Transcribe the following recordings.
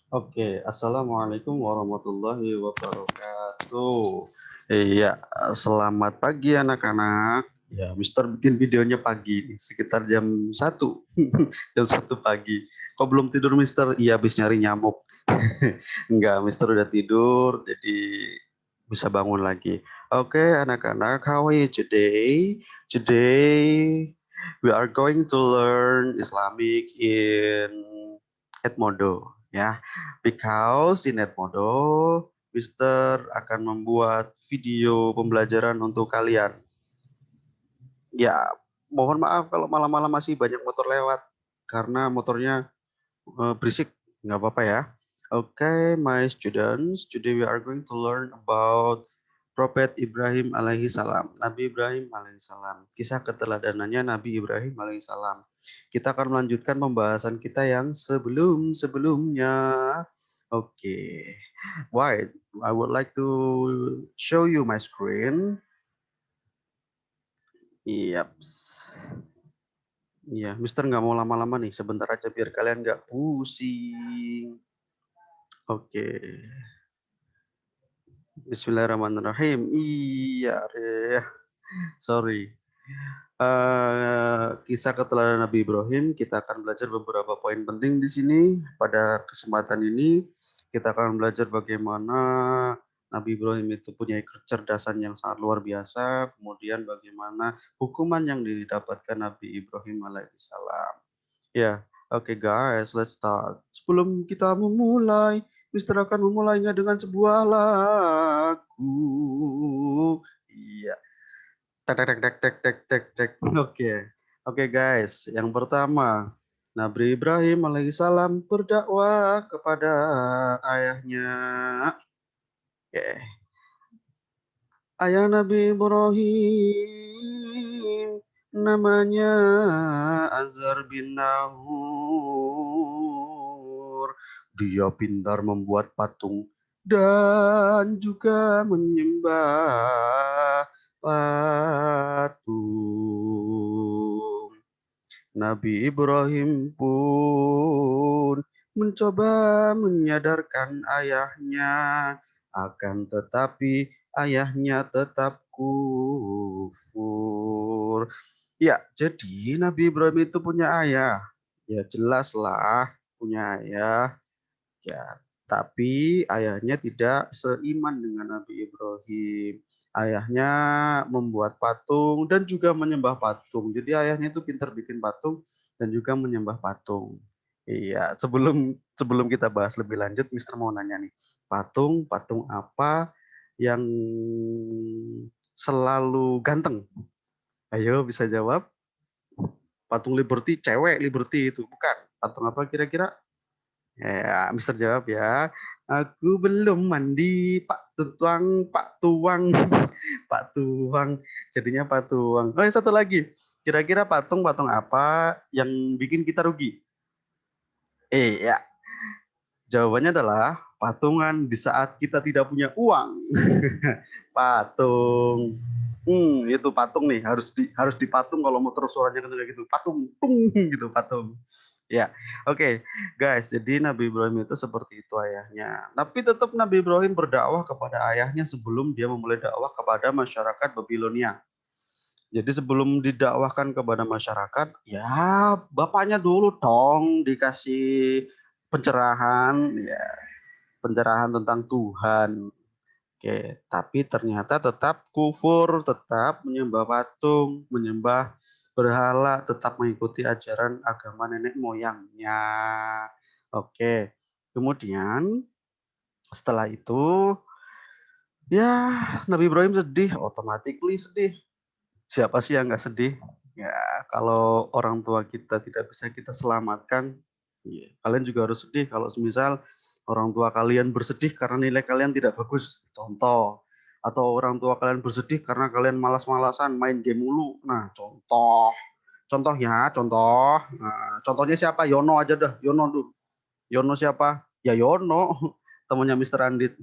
Oke, Assalamualaikum warahmatullahi wabarakatuh. Iya, selamat pagi anak-anak. Ya, Mister bikin videonya pagi nih, sekitar jam 1. Jam 1 pagi. Kok belum tidur, Mister? Iya, habis nyari nyamuk. Enggak, Mister udah tidur, jadi bisa bangun lagi. Oke, anak-anak, how are you today? Today we are going to learn Islamic in Edmodo, ya. Because in Edmodo, Mister akan membuat video pembelajaran untuk kalian. Ya, mohon maaf kalau malam-malam masih banyak motor lewat karena motornya berisik, nggak apa-apa ya. Okay, my students, today we are going to learn about Prophet Ibrahim alaihi salam. Nabi Ibrahim alaihi salam. Kisah keteladanannya Nabi Ibrahim alaihi salam. Kita akan melanjutkan pembahasan kita yang sebelum-sebelumnya. Oke. Okay. Why? I would like to show you my screen. Yaps. Iya, Mister nggak mau lama-lama nih, sebentar aja biar kalian nggak pusing. Oke. Bismillahirrahmanirrahim. Iya, sorry. Kisah keteladan Nabi Ibrahim, kita akan belajar beberapa poin penting di sini. Pada kesempatan ini, kita akan belajar bagaimana Nabi Ibrahim itu punya kecerdasan yang sangat luar biasa, kemudian bagaimana hukuman yang didapatkan Nabi Ibrahim alaihissalam. Ya, oke guys, let's start. Sebelum kita memulai, Mister akan memulainya dengan sebuah lagu. Iya. Tek tek tek tek tek tek tek. Oke. Oke guys, yang pertama, Nabi Ibrahim alaihissalam berdakwah kepada ayahnya. Oke. Ayah Nabi Ibrahim namanya Azhar bin Nahur. Dia pintar membuat patung dan juga menyembah patung. Nabi Ibrahim pun mencoba menyadarkan ayahnya, akan tetapi ayahnya tetap kufur. Ya, jadi Nabi Ibrahim itu punya ayah. Ya jelaslah punya ayah. Ya, tapi ayahnya tidak seiman dengan Nabi Ibrahim. Ayahnya membuat patung dan juga menyembah patung. Jadi ayahnya itu pintar bikin patung dan juga menyembah patung. Iya, sebelum sebelum kita bahas lebih lanjut, Mister mau nanya nih, patung apa yang selalu ganteng? Ayo bisa jawab. Patung Liberty, cewek Liberty itu bukan. Patung apa kira-kira? Ya, Mister jawab ya. Aku belum mandi, Pak Tuang, Pak Tuang, Pak Tuang. Jadinya Pak Tuang. Oh, satu lagi. Kira-kira patung-patung apa yang bikin kita rugi? Ya, jawabannya adalah patungan di saat kita tidak punya uang. Patung. Itu patung nih, harus dipatung kalau mau terus suaranya kayak gitu. Patung, tung gitu patung. Ya, oke, guys. Jadi Nabi Ibrahim itu seperti itu ayahnya. Tapi tetap Nabi Ibrahim berdakwah kepada ayahnya sebelum dia memulai dakwah kepada masyarakat Babilonia. Jadi sebelum didakwahkan kepada masyarakat, ya bapaknya dulu dong dikasih pencerahan, ya pencerahan tentang Tuhan. Oke, tapi ternyata tetap kufur, tetap menyembah patung, menyembah berhala, tetap mengikuti ajaran agama nenek moyangnya. Oke, kemudian setelah itu, ya Nabi Ibrahim sedih, otomatis sedih. Siapa sih yang nggak sedih? Ya, kalau orang tua kita tidak bisa kita selamatkan, ya, kalian juga harus sedih kalau semisal orang tua kalian bersedih karena nilai kalian tidak bagus, contoh. Atau orang tua kalian bersedih karena kalian malas-malasan main game mulu. Nah, contoh. Contohnya, contoh. Nah, contohnya siapa? Yono aja dah. Yono tuh. Yono siapa? Ya Yono, temannya Mister Andit.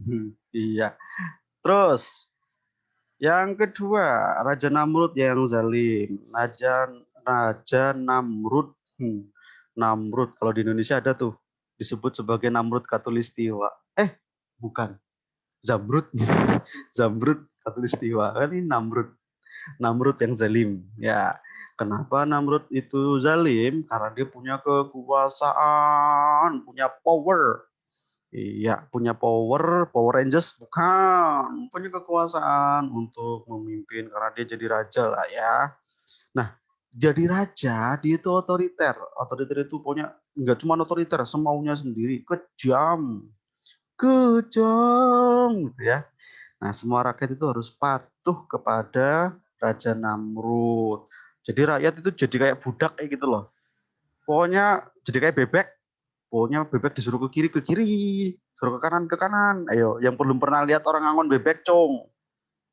Iya. Terus yang kedua, Raja Namrud yang zalim. Raja Namrud. Namrud kalau di Indonesia ada tuh. disebut sebagai Namrud Katulistiwa. Bukan, Zamrud. Zamrud Katulistiwa. Kan ini Namrud. Namrud yang zalim. Ya, kenapa Namrud itu zalim? Karena dia punya kekuasaan, punya power. Iya, punya power, Power Rangers bukan, punya kekuasaan untuk memimpin karena dia jadi raja lah ya. Nah, jadi raja dia itu otoriter. Otoriter itu punya nggak cuma otoriter, semaunya sendiri, kejam, kejam, gitu ya. Nah, semua rakyat itu harus patuh kepada Raja Namrud. Jadi rakyat itu jadi kayak budak kayak gitu loh. Pokoknya jadi kayak bebek. Pokoknya bebek disuruh ke kiri, suruh ke kanan. Ayo, yang belum pernah lihat orang ngangon bebek, cong.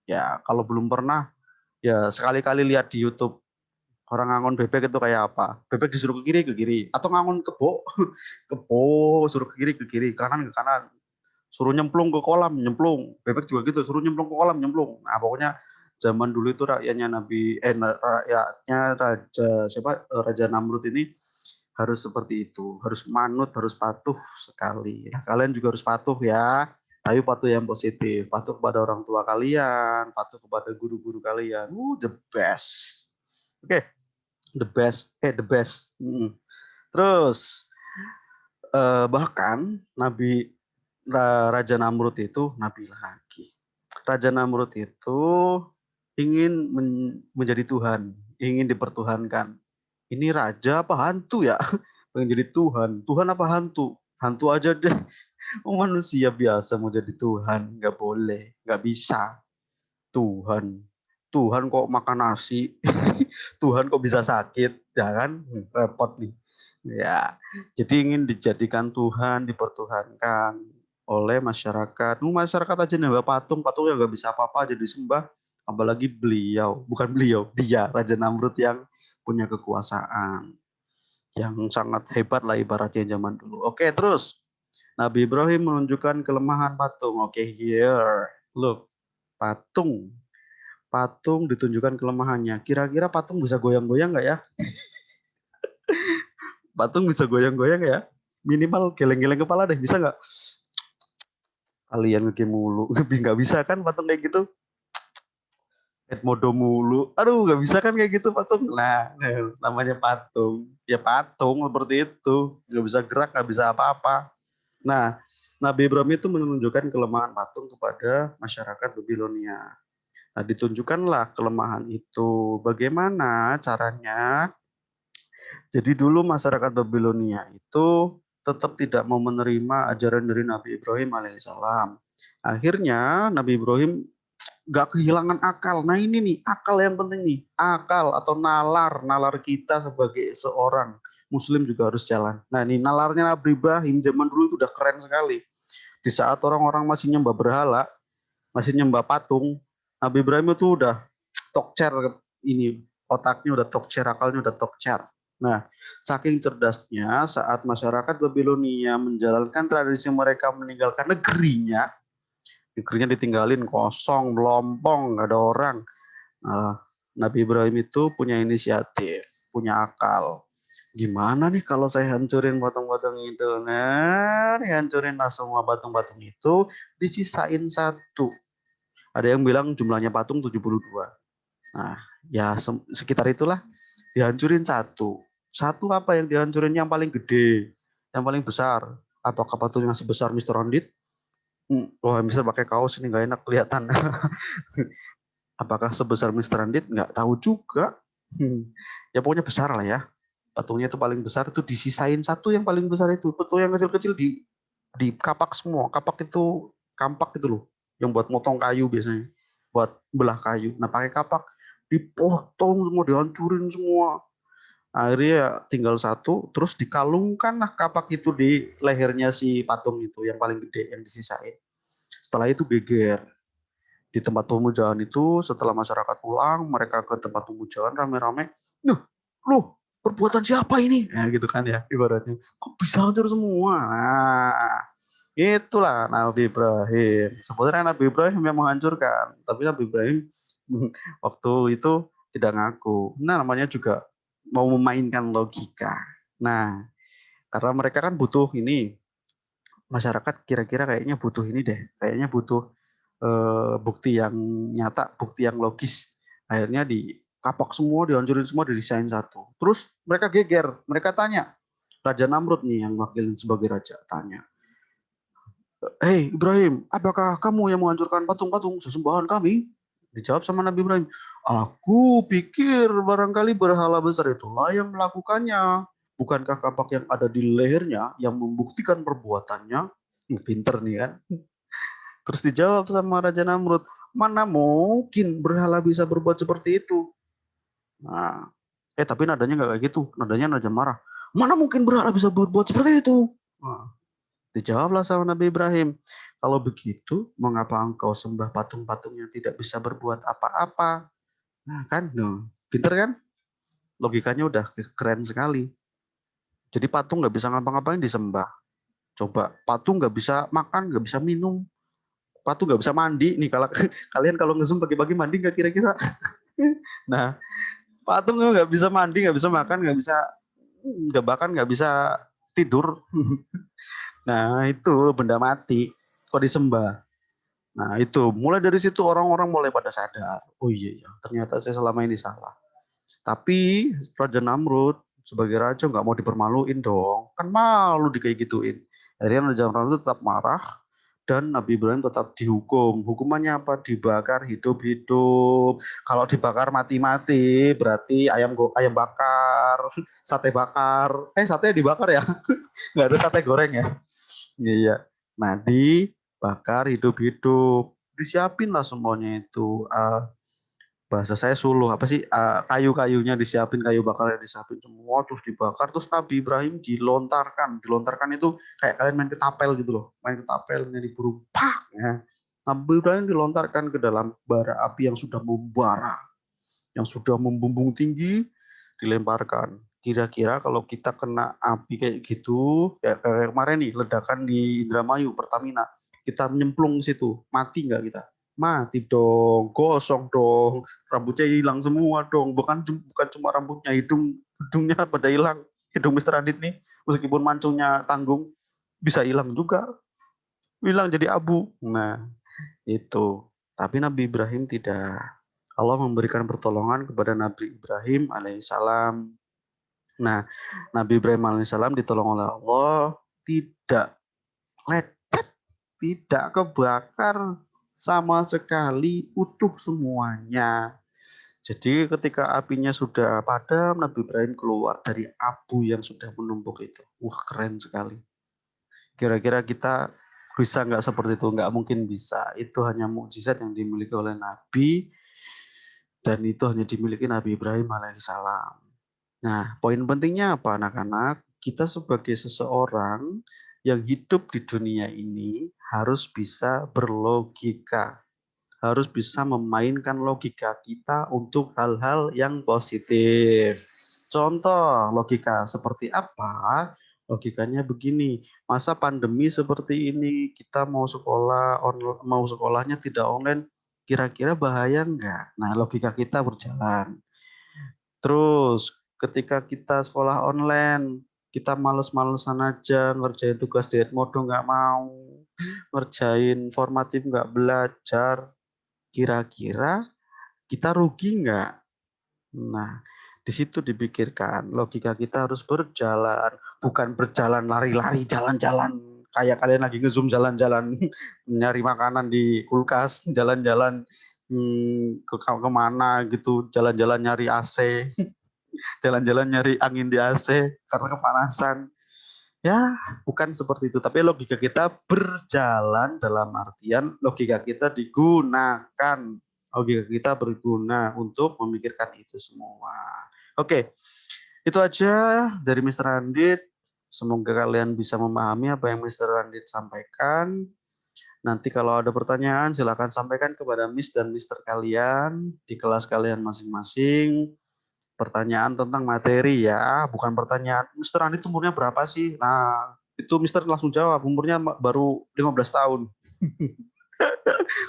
Ya, kalau belum pernah, ya sekali-kali lihat di YouTube orang ngangon bebek itu kayak apa. Bebek disuruh ke kiri. Atau ngangon kebo, kebo, suruh ke kiri, ke kanan. Suruh nyemplung ke kolam, nyemplung. Bebek juga gitu, suruh nyemplung ke kolam, nyemplung. Nah, pokoknya zaman dulu itu rakyatnya rakyatnya Raja Namrud ini harus seperti itu, harus manut, harus patuh sekali. Nah, kalian juga harus patuh ya, tapi patuh yang positif, patuh kepada orang tua kalian, patuh kepada guru-guru kalian. The best. Oke, the best. Terus bahkan Raja Namrud itu nabi lagi. Raja Namrud itu ingin menjadi Tuhan, ingin dipertuhankan. Ini raja apa hantu ya? Pengen jadi Tuhan. Tuhan apa hantu? Hantu aja deh. Manusia biasa mau jadi Tuhan. Nggak boleh. Nggak bisa. Tuhan. Tuhan kok makan nasi. Tuhan kok bisa sakit. Ya kan? Repot nih. Ya. Jadi ingin dijadikan Tuhan, dipertuhankan oleh masyarakat. Masyarakat aja nambah patung. Patung yang nggak bisa apa-apa aja disembah. Apalagi beliau. Bukan beliau. Dia. Raja Namrud yang punya kekuasaan yang sangat hebat lah ibaratnya zaman dulu. Oke, terus Nabi Ibrahim menunjukkan kelemahan patung. Oke, here. Look, patung. Patung ditunjukkan kelemahannya. Kira-kira patung bisa goyang-goyang nggak ya? Patung bisa goyang-goyang ya? Minimal geleng-geleng kepala deh, bisa nggak? Kalian ngegame mulu. Nggak bisa kan patung kayak gitu? Edmodo mulu. Aduh, nggak bisa kan kayak gitu patung. Nah, namanya patung. Ya patung seperti itu. Nggak bisa gerak, nggak bisa apa-apa. Nah, Nabi Ibrahim itu menunjukkan kelemahan patung kepada masyarakat Babilonia. Nah, ditunjukkanlah kelemahan itu. Bagaimana caranya? Jadi dulu masyarakat Babilonia itu tetap tidak mau menerima ajaran dari Nabi Ibrahim alaihissalam. Akhirnya Nabi Ibrahim nggak kehilangan akal. Nah ini nih akal yang penting nih, akal atau nalar kita sebagai seorang Muslim juga harus jalan. Nah ini nalarnya Nabi Ibrahim zaman dulu itu udah keren sekali. Di saat orang-orang masih nyembah berhala, masih nyembah patung, Nabi Ibrahim itu udah tokcer ini, otaknya udah tokcer, akalnya udah tokcer. Nah, saking cerdasnya saat masyarakat Babilonia menjalankan tradisi mereka meninggalkan negerinya ditinggalin kosong, melompong, nggak ada orang. Nah, Nabi Ibrahim itu punya inisiatif, punya akal. Gimana nih kalau saya hancurin patung-patung itu? Nah, hancurin lah semua patung-patung itu, disisain satu. Ada yang bilang jumlahnya patung 72. Nah, ya sekitar itulah. Dihancurin satu. Satu apa yang dihancurin yang paling gede, yang paling besar. Apakah patung yang sebesar Mr. Rondit? Wah, Mister pakai kaos ini nggak enak kelihatan. Apakah sebesar Mr. Rondit? Nggak tahu juga. Ya pokoknya besar lah ya. Patungnya itu paling besar itu disisain satu yang paling besar itu. Patung yang kecil-kecil di kapak semua. Kapak itu kampak itu loh. Yang buat motong kayu biasanya. Buat belah kayu. Nah pakai kapak dipotong semua, dihancurin semua. Akhirnya tinggal satu, terus dikalungkan lah kapak itu di lehernya si patung itu yang paling gede yang disisain. Setelah itu geger di tempat pemujaan itu. Setelah masyarakat pulang, mereka ke tempat pemujaan rame-rame. Nuh, loh, perbuatan siapa ini? Nah, gitu kan ya, ibaratnya. Kok bisa hancur semua? Nah, itulah Nabi Ibrahim. Sebenarnya Nabi Ibrahim yang menghancurkan, tapi Nabi Ibrahim waktu itu tidak ngaku. Nah, namanya juga mau memainkan logika. Nah, karena mereka kan butuh ini, masyarakat kira-kira kayaknya butuh ini deh, kayaknya butuh bukti yang nyata, bukti yang logis. Akhirnya dikapak semua, dihancurin semua, didesain satu. Terus mereka geger, mereka tanya, Raja Namrud nih yang wakilin sebagai raja tanya, "Hei Ibrahim, apakah kamu yang menghancurkan patung-patung sesembahan kami?" Dijawab sama Nabi Ibrahim, "Aku pikir barangkali berhala besar itulah yang melakukannya. Bukankah kapak yang ada di lehernya yang membuktikan perbuatannya?" Pinter nih kan. Terus dijawab sama Raja Namrud, "Mana mungkin berhala bisa berbuat seperti itu?" Nah, tapi nadanya nggak kayak gitu. Nadanya Raja marah. "Mana mungkin berhala bisa berbuat seperti itu?" Nah, dijawablah sama Nabi Ibrahim, "Kalau begitu, mengapa engkau sembah patung-patung yang tidak bisa berbuat apa-apa?" Nah kan, no. Pinter kan? Logikanya udah keren sekali. Jadi patung nggak bisa ngapa-ngapain disembah. Coba, patung nggak bisa makan, nggak bisa minum. Patung nggak bisa mandi. Nih, kalau kalian kalau nge-zoom pagi-pagi mandi nggak kira-kira? Nah, patung nggak bisa mandi, nggak bisa makan, nggak bahkan nggak bisa tidur. Nah, itu benda mati. Kok disembah? Nah, itu mulai dari situ orang-orang mulai pada sadar. Oh iya, ya, ternyata saya selama ini salah. Tapi Raja Namrud sebagai raja nggak mau dipermaluin dong. Kan malu di kayak gituin. Akhirnya Raja Namrud tetap marah dan Nabi Ibrahim tetap dihukum. Hukumannya apa? Dibakar hidup-hidup. Kalau dibakar mati-mati berarti ayam bakar, sate bakar. Sate dibakar ya? Nggak ada sate goreng ya? Iya. Nah, dibakar hidup-hidup. Disiapin lah semuanya itu. Bahasa saya suluh apa sih, kayu-kayunya disiapin, kayu bakarnya disiapin semua, terus dibakar, terus Nabi Ibrahim dilontarkan itu kayak kalian main ketapel gitu loh, main ketapel nyari burung, pak ya. Nabi Ibrahim dilontarkan ke dalam bara api yang sudah membara, yang sudah membumbung tinggi, dilemparkan. Kira-kira kalau kita kena api kayak gitu, kayak kemarin nih ledakan di Indramayu Pertamina, kita nyemplung di situ, mati nggak kita? Mati dong, gosong dong, rambutnya hilang semua dong. Bukan cuma rambutnya, hidungnya pada hilang. Hidung Mister Adit nih, meskipun mancungnya tanggung, bisa hilang juga, hilang jadi abu. Nah, itu. Tapi Nabi Ibrahim tidak. Allah memberikan pertolongan kepada Nabi Ibrahim alaihissalam. Nah, Nabi Ibrahim alaihissalam ditolong oleh Allah, tidak lecet, tidak kebakar sama sekali, utuh semuanya. Jadi ketika apinya sudah padam, Nabi Ibrahim keluar dari abu yang sudah menumpuk itu. Wah, keren sekali. Kira-kira kita bisa nggak seperti itu? Nggak mungkin bisa. Itu hanya mukjizat yang dimiliki oleh Nabi, dan itu hanya dimiliki Nabi Ibrahim alaihissalam. Nah, poin pentingnya apa anak-anak? Kita sebagai seseorang yang hidup di dunia ini harus bisa berlogika. Harus bisa memainkan logika kita untuk hal-hal yang positif. Contoh logika seperti apa? Logikanya begini, masa pandemi seperti ini, kita mau sekolahnya tidak online, kira-kira bahaya enggak? Nah, logika kita berjalan. Terus ketika kita sekolah online, kita males-malesan aja ngerjain tugas di Edmodo nggak mau, ngerjain formatif nggak belajar, kira-kira kita rugi nggak? Nah, di situ dipikirkan logika kita harus berjalan, bukan berjalan lari-lari, jalan-jalan kayak kalian lagi ngezoom jalan-jalan nyari makanan di kulkas, jalan-jalan ke kemana gitu, jalan-jalan nyari AC, jalan-jalan nyari angin di AC karena kepanasan. Ya, bukan seperti itu. Tapi logika kita berjalan dalam artian logika kita digunakan. Logika kita berguna untuk memikirkan itu semua. Oke, itu aja dari Mr. Andit. Semoga kalian bisa memahami apa yang Mr. Andit sampaikan. Nanti kalau ada pertanyaan silakan sampaikan kepada Miss dan Mr. kalian di kelas kalian masing-masing. Pertanyaan tentang materi ya, bukan pertanyaan, Mister Andit umurnya berapa sih? Nah, itu Mister langsung jawab, umurnya baru 15 tahun.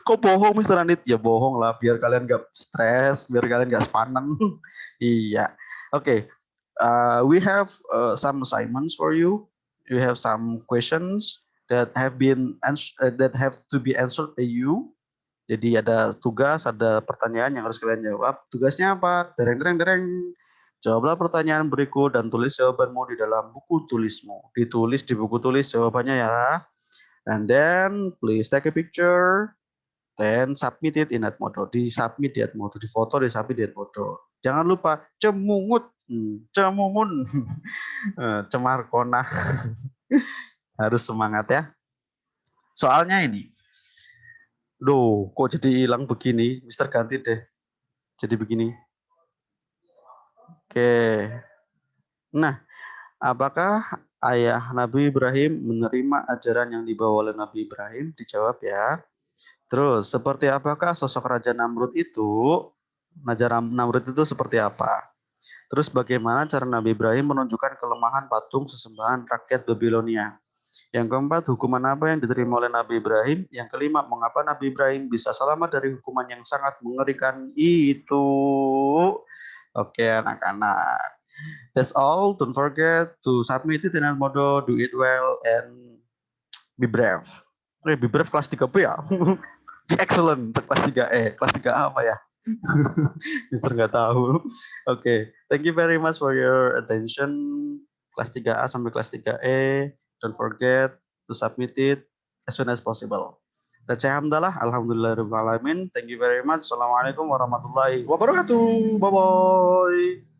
Kok bohong Mister Andit? Ya bohong lah, biar kalian gak stres, biar kalian gak sepanan. Iya. Oke, we have some assignments for you. We have some questions. that have to be answered by you. Jadi ada tugas, ada pertanyaan yang harus kalian jawab. Tugasnya apa? Dereng dereng dereng. Jawablah pertanyaan berikut dan tulis jawabanmu di dalam buku tulismu. Ditulis di buku tulis jawabannya ya. And then please take a picture, then submit it in Edmodo. Di submit di Edmodo, di foto, di submit di Edmodo. Jangan lupa cemungut, cemumun, cemar kona. Harus semangat ya. Soalnya ini, loh, kok jadi hilang begini? Mister ganti deh. Jadi begini. Oke. Nah, apakah ayah Nabi Ibrahim menerima ajaran yang dibawa oleh Nabi Ibrahim? Dijawab ya. Terus, seperti apakah sosok Raja Namrud itu? Raja Namrud itu seperti apa? Terus bagaimana cara Nabi Ibrahim menunjukkan kelemahan patung sesembahan rakyat Babilonia? Yang keempat, hukuman apa yang diterima oleh Nabi Ibrahim? Yang kelima, mengapa Nabi Ibrahim bisa selamat dari hukuman yang sangat mengerikan itu? Oke, anak-anak. That's all. Don't forget to submit it in Edmodo, do it well, and be brave. Be brave kelas 3B ya? Be excellent kelas 3E. Kelas 3A apa ya? Mister nggak tahu. Oke, thank you very much for your attention. Kelas 3A sampai kelas 3E. Don't forget to submit it as soon as possible. Dan saya Hamdalah, alhamdulillahirrahmanirrahim. Thank you very much. Assalamualaikum warahmatullahi wabarakatuh. Bye-bye.